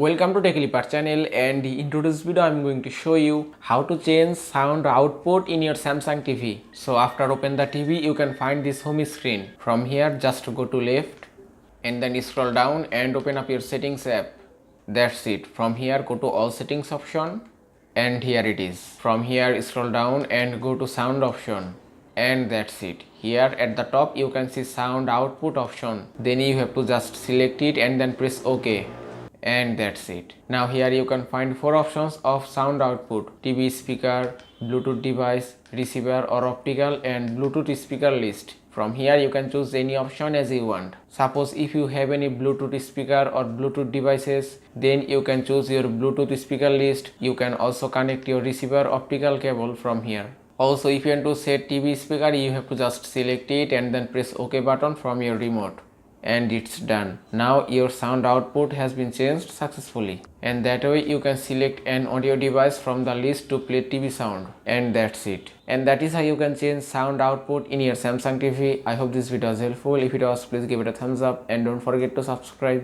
Welcome to TechLeaper channel, and in today's video I'm going to show you how to change sound output in your Samsung TV. So after open the TV, you can find this home screen. From here just go to left and then scroll down and open up your settings app. That's it. From here go to all settings option and here it is. From here scroll down and go to sound option and that's it. Here at the top you can see sound output option. Then you have to just select it and then press OK. And that's it. Now here you can find 4 options of sound output: TV speaker, Bluetooth device, receiver or optical, and Bluetooth speaker list. From here you can choose any option as you want. Suppose if you have any Bluetooth speaker or Bluetooth devices, then you can choose your Bluetooth speaker list. You can also connect your receiver optical cable from here. Also, if you want to set TV speaker, you have to just select it and then press OK button from your remote. And it's done. Now your sound output has been changed successfully, and that way you can select an audio device from the list to play TV sound, and that's it. And that is how you can change sound output in your Samsung TV. I hope this video was helpful. If it was, please give it a thumbs up and don't forget to subscribe.